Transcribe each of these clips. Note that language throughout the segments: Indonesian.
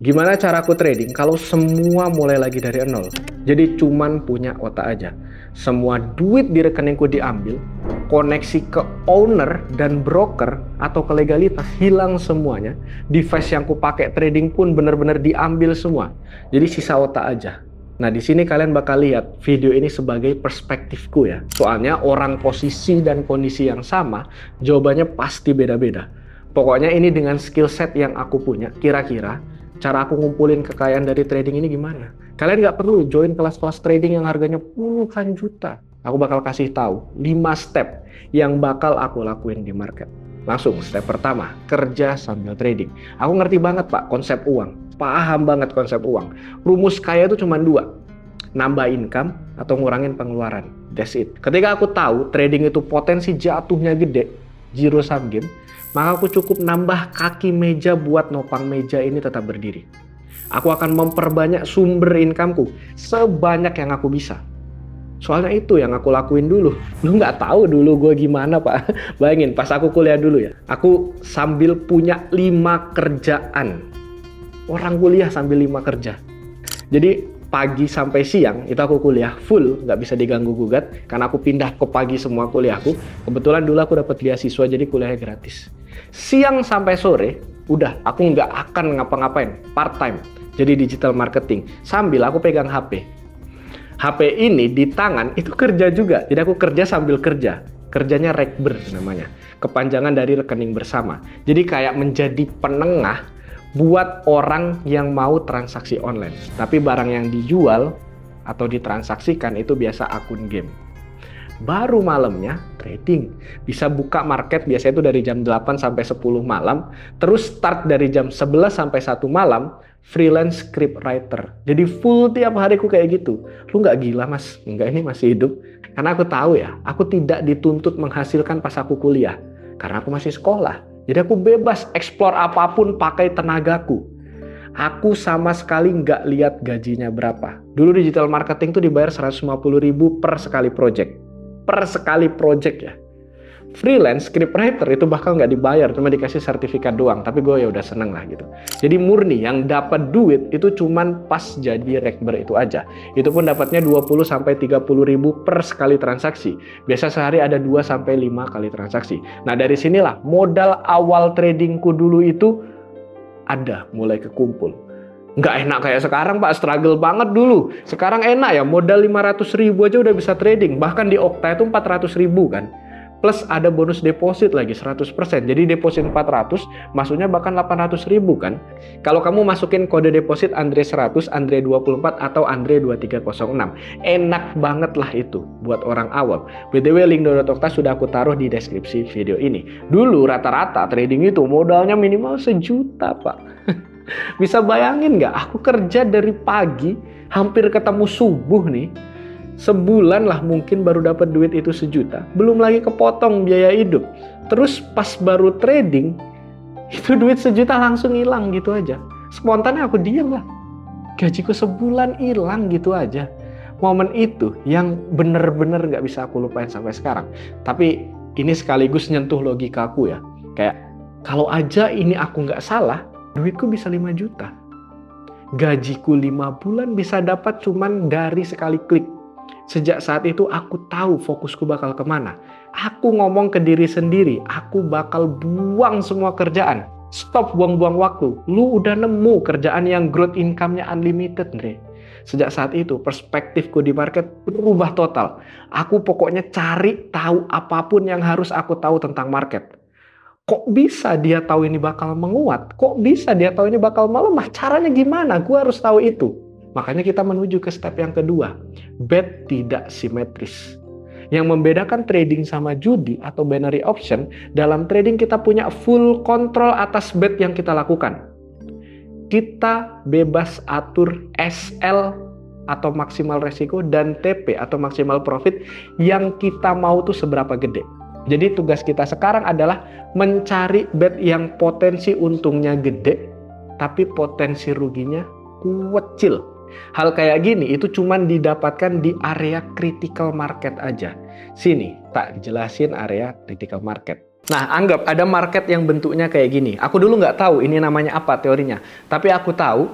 Gimana cara aku trading kalau semua mulai lagi dari nol? Jadi cuman punya otak aja. Semua duit di rekeningku diambil, koneksi ke owner dan broker atau ke legalitas hilang semuanya. Device yang ku pakai trading pun benar-benar diambil semua. Jadi sisa otak aja. Nah, di sini kalian bakal lihat video ini sebagai perspektifku ya. Soalnya orang posisi dan kondisi yang sama, jawabannya pasti beda-beda. Pokoknya ini dengan skill set yang aku punya, kira-kira cara aku ngumpulin kekayaan dari trading ini gimana? Kalian nggak perlu join kelas-kelas trading yang harganya puluhan juta. Aku bakal kasih tahu 5 step yang bakal aku lakuin di market. Langsung, step pertama, kerja sambil trading. Aku ngerti banget Pak konsep uang. Paham banget konsep uang. Rumus kaya itu cuma 2. Nambah income atau ngurangin pengeluaran. That's it. Ketika aku tahu trading itu potensi jatuhnya gede, zero sum game, maka aku cukup nambah kaki meja buat nopang meja ini tetap berdiri. Aku akan memperbanyak sumber incomeku sebanyak yang aku bisa. Soalnya itu yang aku lakuin dulu. Lu nggak tahu dulu gue gimana Pak. Bayangin pas aku kuliah dulu ya. Aku sambil punya 5 kerjaan. Orang kuliah sambil 5 kerja. Jadi pagi sampai siang itu aku kuliah full, nggak bisa diganggu gugat karena aku pindah ke pagi semua kuliahku. Kebetulan dulu aku dapat beasiswa jadi kuliahnya gratis. Siang sampai sore udah aku nggak akan ngapa-ngapain, part time jadi digital marketing sambil aku pegang HP. HP ini di tangan itu kerja juga, jadi aku kerja sambil kerja. Kerjanya Rekber namanya, kepanjangan dari rekening bersama. Jadi kayak menjadi penengah buat orang yang mau transaksi online. Tapi barang yang dijual atau ditransaksikan itu biasa akun game. Baru malamnya trading. Bisa buka market biasanya itu dari jam 8 sampai 10 malam. Terus start dari jam 11 sampai 1 malam. Freelance script writer. Jadi full tiap hariku kayak gitu. Lu nggak gila Mas? Enggak, ini masih hidup. Karena aku tahu ya, aku tidak dituntut menghasilkan pas aku kuliah. Karena aku masih sekolah. Jadi aku bebas explore apapun pakai tenagaku. Aku sama sekali nggak lihat gajinya berapa. Dulu digital marketing tuh dibayar 150.000 per sekali project. Per sekali project ya. Freelance scriptwriter itu bahkan nggak dibayar, cuma dikasih sertifikat doang. Tapi gue ya udah seneng lah gitu. Jadi murni yang dapat duit itu cuman pas jadi Rekber itu aja. Itu pun dapatnya 20-30.000 per sekali transaksi. Biasa sehari ada 2-5 kali transaksi. Nah dari sinilah modal awal tradingku dulu itu ada mulai kekumpul. Nggak enak kayak sekarang Pak, struggle banget dulu. Sekarang enak ya, modal 500.000 aja udah bisa trading. Bahkan di Okta itu 400.000 kan. Plus ada bonus deposit lagi 100%. Jadi deposit 400, masuknya bahkan 800.000 kan. Kalau kamu masukin kode deposit Andre 100, Andre 24 atau Andre 2306. Enak banget lah itu buat orang awam. BTW link download Okta sudah aku taruh di deskripsi video ini. Dulu rata-rata trading itu modalnya minimal 1 juta Pak. Bisa bayangin nggak? Aku kerja dari pagi hampir ketemu subuh nih. Sebulan lah mungkin baru dapat duit itu 1 juta. Belum lagi kepotong biaya hidup. Terus pas baru trading, itu duit 1 juta langsung hilang gitu aja. Spontannya aku diam lah. Gajiku sebulan hilang gitu aja. Momen itu yang bener-bener gak bisa aku lupain sampai sekarang. Tapi ini sekaligus nyentuh logikaku ya. Kayak kalau aja ini aku gak salah, duitku bisa 5 juta. Gajiku 5 bulan bisa dapat cuman dari sekali klik. Sejak saat itu aku tahu fokusku bakal kemana. Aku ngomong ke diri sendiri, aku bakal buang semua kerjaan. Stop buang-buang waktu. Lu udah nemu kerjaan yang growth income-nya unlimited, Andre. Sejak saat itu perspektifku di market berubah total. Aku pokoknya cari tahu apapun yang harus aku tahu tentang market. Kok bisa dia tahu ini bakal menguat? Kok bisa dia tahu ini bakal melemah? Caranya gimana? Gue harus tahu itu. Makanya kita menuju ke step yang kedua. Bet tidak simetris. Yang membedakan trading sama judi atau binary option, dalam trading kita punya full control atas bet yang kita lakukan. Kita bebas atur SL atau maksimal resiko dan TP atau maksimal profit yang kita mau tuh seberapa gede. Jadi tugas kita sekarang adalah mencari bet yang potensi untungnya gede, tapi potensi ruginya kecil. Hal kayak gini itu cuman didapatkan di area critical market aja. Sini tak jelasin area critical market. Nah, anggap ada market yang bentuknya kayak gini. Aku dulu nggak tahu ini namanya apa teorinya. Tapi aku tahu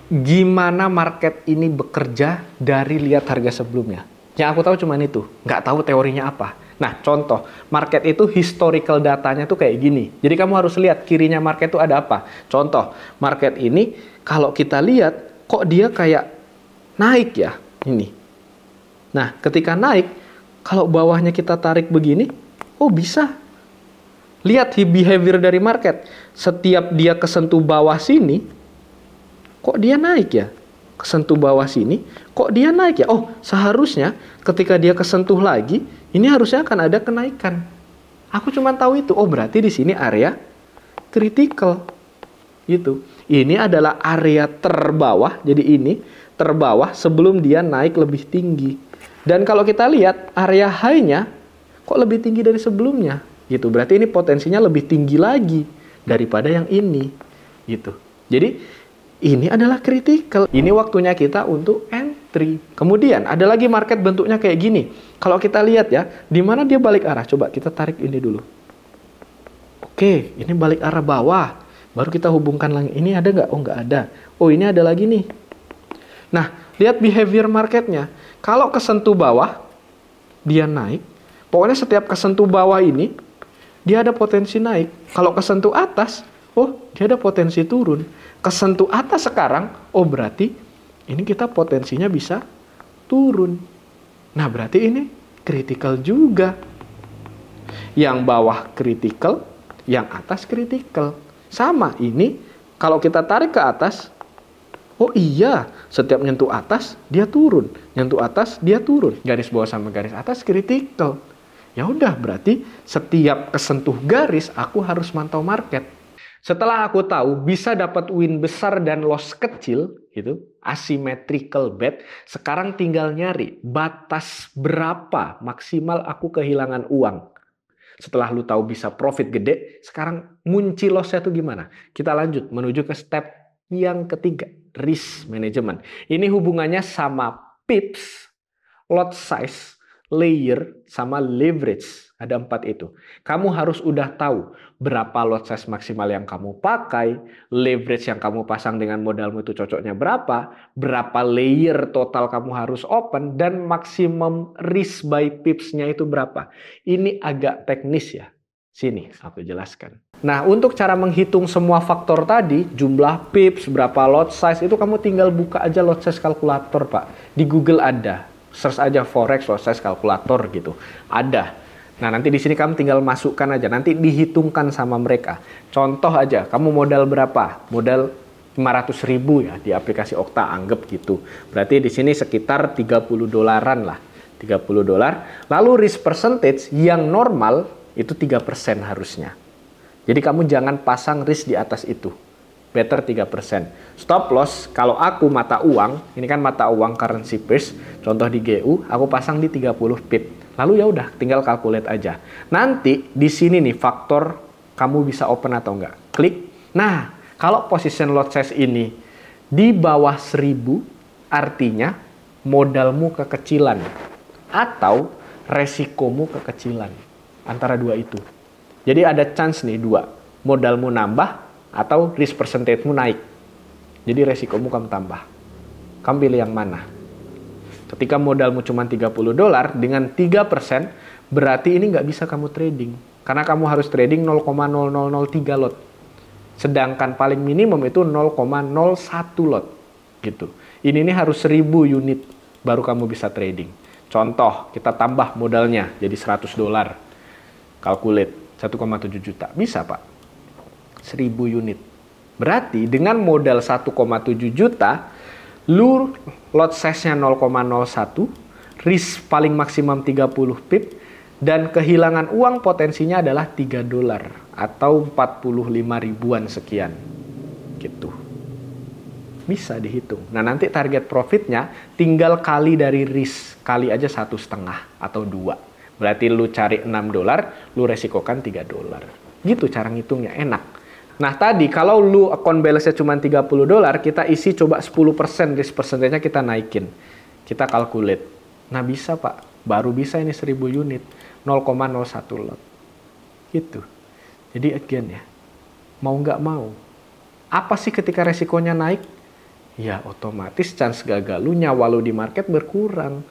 gimana market ini bekerja dari lihat harga sebelumnya. Yang aku tahu cuma itu. Nggak tahu teorinya apa. Nah, contoh. Market itu historical datanya tuh kayak gini. Jadi kamu harus lihat kirinya market itu ada apa. Contoh, market ini kalau kita lihat, kok dia kayak naik ya? Ini. Nah, ketika naik, kalau bawahnya kita tarik begini, oh bisa. Lihat behavior dari market. Setiap dia kesentuh bawah sini, kok dia naik ya? Kesentuh bawah sini, kok dia naik ya? Oh, seharusnya ketika dia kesentuh lagi, ini harusnya akan ada kenaikan. Aku cuma tahu itu. Oh, berarti di sini area critical. Gitu. Ini adalah area terbawah. Jadi ini terbawah sebelum dia naik lebih tinggi. Dan kalau kita lihat area high-nya kok lebih tinggi dari sebelumnya, gitu. Berarti ini potensinya lebih tinggi lagi daripada yang ini, gitu. Jadi ini adalah critical. Ini waktunya kita untuk entry. Kemudian ada lagi market bentuknya kayak gini. Kalau kita lihat ya, di mana dia balik arah? Coba kita tarik ini dulu. Oke, ini balik arah bawah. Baru kita hubungkan lagi. Ini ada nggak? Oh, nggak ada. Oh, ini ada lagi nih. Nah, lihat behavior marketnya. Kalau kesentuh bawah, dia naik. Pokoknya setiap kesentuh bawah ini, dia ada potensi naik. Kalau kesentuh atas, oh, dia ada potensi turun. Kesentuh atas sekarang, oh berarti ini kita potensinya bisa turun. Nah, berarti ini critical juga. Yang bawah critical, yang atas critical. Sama, ini kalau kita tarik ke atas, oh iya, setiap nyentuh atas, dia turun. Nyentuh atas, dia turun. Garis bawah sama garis atas critical. Ya udah, berarti setiap kesentuh garis, aku harus mantau market. Setelah aku tahu bisa dapat win besar dan loss kecil, gitu, asymmetrical bet, sekarang tinggal nyari batas berapa maksimal aku kehilangan uang. Setelah lu tahu bisa profit gede, sekarang ngunci loss-nya tuh gimana? Kita lanjut menuju ke step yang ketiga, risk management. Ini hubungannya sama pips, lot size, layer, sama leverage. Ada 4 itu. Kamu harus udah tahu berapa lot size maksimal yang kamu pakai, leverage yang kamu pasang dengan modalmu itu cocoknya berapa layer total kamu harus open, dan maksimum risk by pips-nya itu berapa. Ini agak teknis ya. Sini aku jelaskan. Nah, untuk cara menghitung semua faktor tadi, jumlah pips, berapa lot size, itu kamu tinggal buka aja lot size kalkulator, Pak. Di Google ada. Search aja forex lot size kalkulator gitu. Ada. Nah, nanti di sini kamu tinggal masukkan aja. Nanti dihitungkan sama mereka. Contoh aja, kamu modal berapa? Modal 500.000 ya di aplikasi Okta, anggap gitu. Berarti di sini sekitar 30 dolaran lah. 30 dolar. Lalu risk percentage yang normal itu 3% harusnya. Jadi kamu jangan pasang risk di atas itu. Better 3%. Stop loss, kalau aku mata uang, ini kan mata uang currency pairs, contoh di GU, aku pasang di 30 pip. Lalu ya udah, tinggal calculate aja. Nanti di sini nih faktor kamu bisa open atau enggak. Klik. Nah, kalau position lot size ini di bawah 1000, artinya modalmu kekecilan atau resikomu kekecilan. Antara dua itu. Jadi ada chance nih dua. Modalmu nambah atau risk percentage-mu naik. Jadi resikomu kamu tambah. Kamu pilih yang mana? Ketika modalmu cuma 30 dolar dengan 3%, berarti ini nggak bisa kamu trading. Karena kamu harus trading 0,0003 lot. Sedangkan paling minimum itu 0,01 lot. Gitu. Ini harus 1000 unit baru kamu bisa trading. Contoh, kita tambah modalnya jadi 100 dolar. Calculate 1,7 juta. Bisa, Pak. 1000 unit. Berarti dengan modal 1,7 juta, lu lot size-nya 0,01, risk paling maksimum 30 pip, dan kehilangan uang potensinya adalah 3 dolar atau 45 ribuan sekian. Gitu. Bisa dihitung. Nah, nanti target profitnya tinggal kali dari risk. Kali aja 1,5 atau 2. Berarti lu cari 6 dolar, lu resikokan 3 dolar. Gitu cara ngitungnya, enak. Nah, tadi kalau lu account balance-nya cuma 30 dolar, kita isi coba 10% risk percentage-nya kita naikin. Kita calculate. Nah, bisa, Pak. Baru bisa ini 1000 unit. 0,01 lot. Gitu. Jadi again ya, mau nggak mau, apa sih ketika resikonya naik? Ya otomatis chance gagal lu, nyawa lu di market berkurang.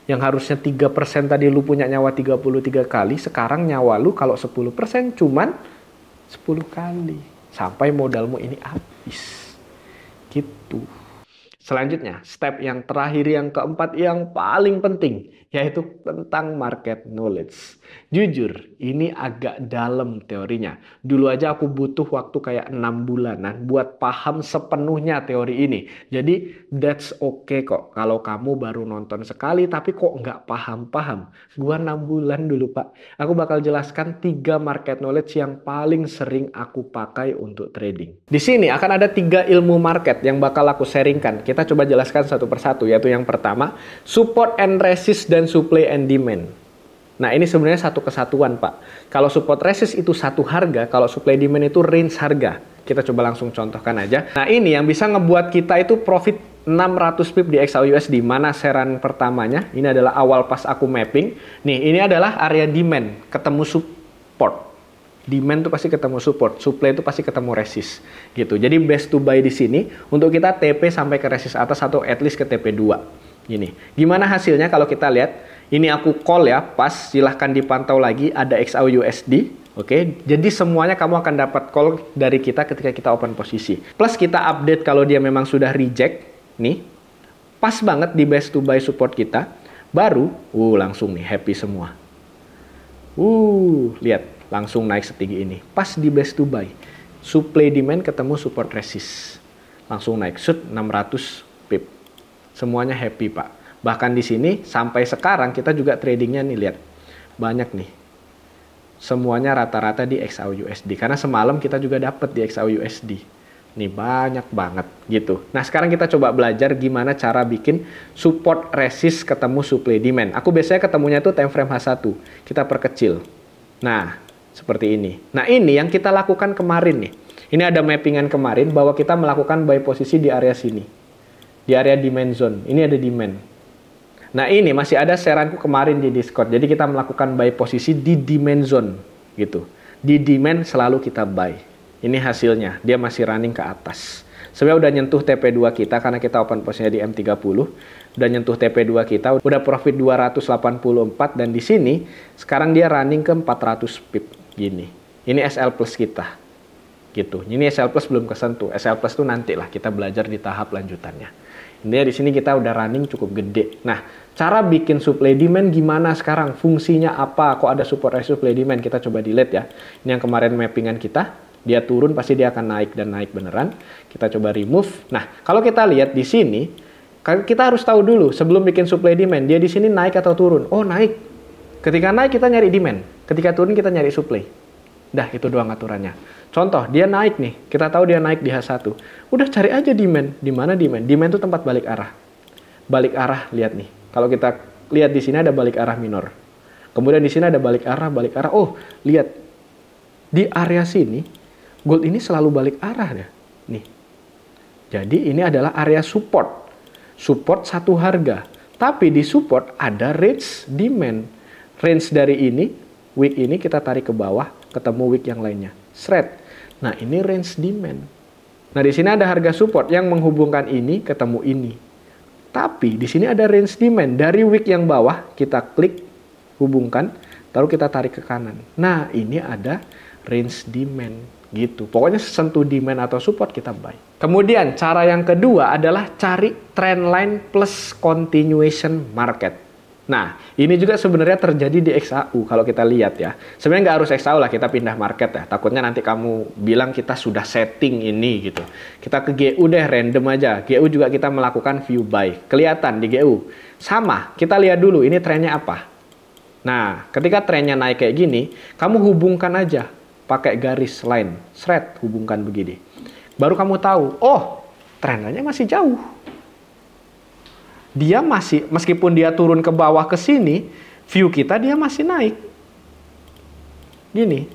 Yang harusnya 3% tadi lu punya nyawa 33 kali, sekarang nyawa lu kalau 10% cuman 10 kali. Sampai modalmu ini habis. Gitu. Selanjutnya, step yang terakhir, yang keempat, yang paling penting, yaitu tentang market knowledge. Jujur, ini agak dalam teorinya. Dulu aja aku butuh waktu kayak 6 bulanan buat paham sepenuhnya teori ini. Jadi, that's okay kok. Kalau kamu baru nonton sekali, tapi kok nggak paham-paham. Gua 6 bulan dulu, Pak. Aku bakal jelaskan 3 market knowledge yang paling sering aku pakai untuk trading. Di sini akan ada 3 ilmu market yang bakal aku sharingkan. Kita coba jelaskan satu persatu, yaitu yang pertama, support and resist dan supply and demand. Nah, ini sebenarnya satu kesatuan, Pak. Kalau support resist itu satu harga, kalau supply demand itu range harga. Kita coba langsung contohkan aja. Nah, ini yang bisa ngebuat kita itu profit 600 pip di XAUUSD. Mana sharean pertamanya? Ini adalah awal pas aku mapping. Nih, ini adalah area demand ketemu support. Demand tuh pasti ketemu support, supply itu pasti ketemu resist gitu. Jadi best to buy di sini untuk kita TP sampai ke resist atas atau at least ke TP2. Gini. Gimana hasilnya kalau kita lihat? Ini aku call ya, pas, silahkan dipantau lagi ada XAUUSD. Oke, jadi semuanya kamu akan dapat call dari kita ketika kita open posisi. Plus kita update kalau dia memang sudah reject. Nih, pas banget di best to buy support kita. Baru, langsung nih happy semua. Lihat. Langsung naik setinggi ini. Pas di best to buy. Supply demand ketemu support resist. Langsung naik. 600 pip. Semuanya happy, Pak. Bahkan di sini sampai sekarang kita juga tradingnya nih, lihat. Banyak nih. Semuanya rata-rata di XAUUSD. Karena semalam kita juga dapat di XAUUSD. Nih banyak banget gitu. Nah, sekarang kita coba belajar gimana cara bikin support resist ketemu supply demand. Aku biasanya ketemunya tuh time frame H1. Kita perkecil. Nah, seperti ini. Nah, ini yang kita lakukan kemarin nih. Ini ada mappingan kemarin bahwa kita melakukan buy posisi di area sini. Di area demand zone. Ini ada demand. Nah, ini masih ada shareanku kemarin di Discord. Jadi kita melakukan buy posisi di demand zone gitu. Di demand selalu kita buy. Ini hasilnya. Dia masih running ke atas. Sebenarnya udah nyentuh TP2 kita karena kita open posisinya di M30. Udah nyentuh TP2 kita, udah profit 284 dan di sini sekarang dia running ke 400 pip gini. Ini SL plus kita. Gitu. Ini SL plus belum kesentuh. SL plus itu nanti lah kita belajar di tahap lanjutannya. Intinya di sini kita udah running cukup gede. Nah, cara bikin supply demand gimana sekarang? Fungsinya apa? Kok ada support resist supply demand? Kita coba delete ya. Ini yang kemarin mappingan kita. Dia turun pasti dia akan naik dan naik beneran. Kita coba remove. Nah, kalau kita lihat di sini, kita harus tahu dulu sebelum bikin supply demand, dia di sini naik atau turun. Oh, naik. Ketika naik kita nyari demand. Ketika turun kita nyari supply. Dah, itu doang aturannya. Contoh, dia naik nih. Kita tahu dia naik di H1. Udah cari aja demand. Di mana demand? Demand itu tempat balik arah. Balik arah, lihat nih. Kalau kita lihat di sini ada balik arah minor. Kemudian di sini ada balik arah, balik arah. Oh, lihat. Di area sini, gold ini selalu balik arah ya. Nih. Jadi ini adalah area support. Support satu harga. Tapi di support ada range demand. Range dari ini, wick ini kita tarik ke bawah, ketemu wick yang lainnya. Shred. Nah, ini range demand. Nah, di sini ada harga support yang menghubungkan ini ketemu ini. Tapi di sini ada range demand. Dari wick yang bawah kita klik, hubungkan, lalu kita tarik ke kanan. Nah, ini ada range demand. Gitu. Pokoknya sentuh demand atau support kita buy. Kemudian cara yang kedua adalah cari trend line plus continuation market. Nah, ini juga sebenarnya terjadi di XAU kalau kita lihat ya. Sebenarnya nggak harus XAU lah, kita pindah market ya. Takutnya nanti kamu bilang kita sudah setting ini gitu. Kita ke GU deh, random aja. GU juga kita melakukan view buy. Kelihatan di GU. Sama, kita lihat dulu ini trennya apa. Nah, ketika trennya naik kayak gini, kamu hubungkan aja. Pakai garis line, thread, hubungkan begini. Baru kamu tahu, oh, trennya masih jauh. Dia masih, meskipun dia turun ke bawah ke sini, view kita dia masih naik. Gini,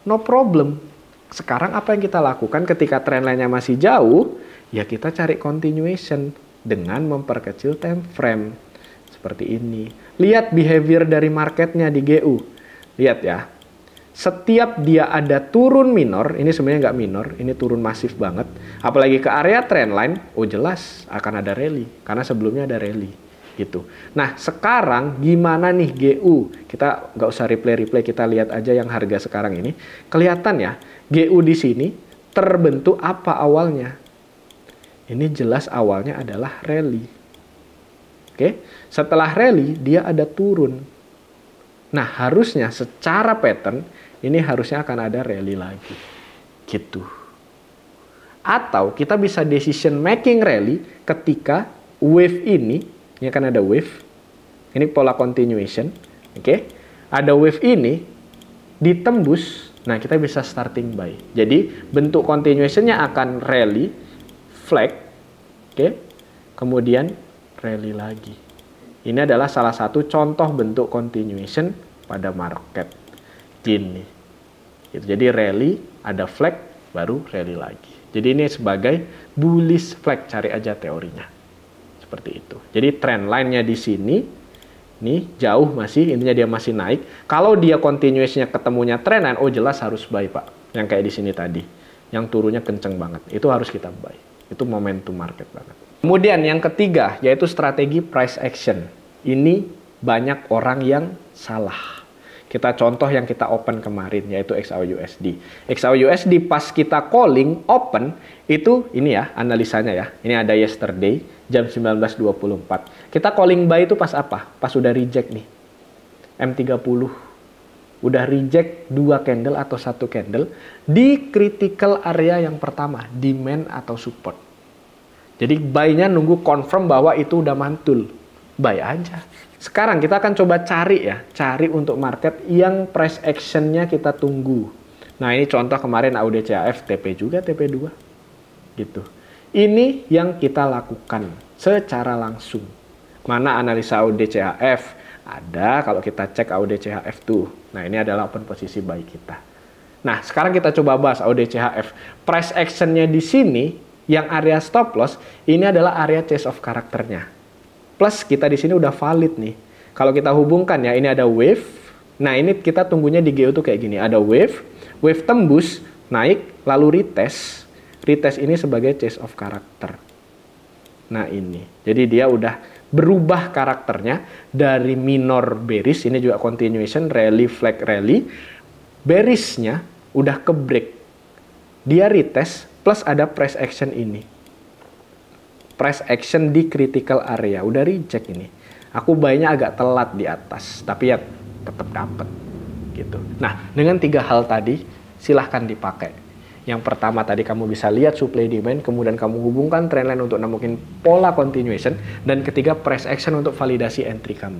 no problem. Sekarang apa yang kita lakukan ketika trendline-nya masih jauh, ya kita cari continuation dengan memperkecil time frame. Seperti ini. Lihat behavior dari marketnya di GU. Lihat ya. setiap dia ada turun minor, ini sebenarnya nggak minor, ini turun masif banget. Apalagi ke area trendline, oh jelas akan ada rally, karena sebelumnya ada rally. Gitu. Nah, sekarang gimana nih GU? Kita nggak usah replay, kita lihat aja yang harga sekarang ini. Kelihatan ya, GU di sini terbentuk apa awalnya? Ini jelas awalnya adalah rally. Oke, setelah rally dia ada turun. Nah, harusnya secara pattern ini harusnya akan ada rally lagi. Gitu. Atau kita bisa decision making rally ketika wave ini akan ada wave. Ini pola continuation, oke? Ada wave ini ditembus, nah kita bisa starting buy. Jadi bentuk continuationnya akan rally, flag, oke? Kemudian rally lagi. Ini adalah salah satu contoh bentuk continuation pada market. Gini. Jadi rally, ada flag, baru rally lagi. Jadi ini sebagai bullish flag, cari aja teorinya. Seperti itu. Jadi trend line-nya di sini, nih jauh masih, intinya dia masih naik. Kalau dia continuation-nya ketemunya trend line, oh jelas harus buy Pak. Yang kayak di sini tadi. Yang turunnya kenceng banget. Itu harus kita buy. Itu momentum market banget. Kemudian yang ketiga, yaitu strategi price action. Ini banyak orang yang salah. Kita contoh yang kita open kemarin, yaitu XAUUSD. XAUUSD pas kita calling open, itu ini ya analisanya ya. Ini ada yesterday, jam 19.24. Kita calling buy itu pas apa? Pas udah reject nih. M30. Udah reject 2 candle atau 1 candle di critical area yang pertama, demand atau support. Jadi buy-nya nunggu confirm bahwa itu udah mantul. Buy aja. Sekarang kita akan coba cari ya. Cari untuk market yang price action-nya kita tunggu. Nah ini contoh kemarin AUDCHF, TP juga, TP2. Gitu. Ini yang kita lakukan secara langsung. Mana analisa AUDCHF? Ada kalau kita cek AUDCHF tuh. Nah ini adalah open posisi buy kita. Nah sekarang kita coba bahas AUDCHF. Price action-nya di sini, yang area stop loss, ini adalah area chase of karakternya. Plus kita di sini udah valid nih. Kalau kita hubungkan ya, ini ada wave. Nah ini kita tunggunya di GU tuh kayak gini. Ada wave, wave tembus, naik, lalu retest. Retest ini sebagai chase of karakter. Nah ini. Jadi dia udah berubah karakternya dari minor bearish, ini juga continuation, rally, flag rally. Bearishnya udah ke break. Dia retest, plus ada price action ini. Price action di critical area. Udah reject ini. Aku buy-nya agak telat di atas. Tapi ya tetap dapat. Gitu. Nah, dengan 3 hal tadi, silahkan dipakai. Yang pertama tadi kamu bisa lihat supply demand. Kemudian kamu hubungkan trendline untuk nemuin pola continuation. Dan ketiga, price action untuk validasi entry kamu.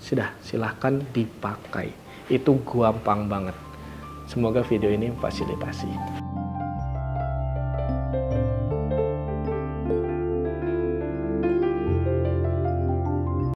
Sudah, silahkan dipakai. Itu gampang banget. Semoga video ini memfasilitasi.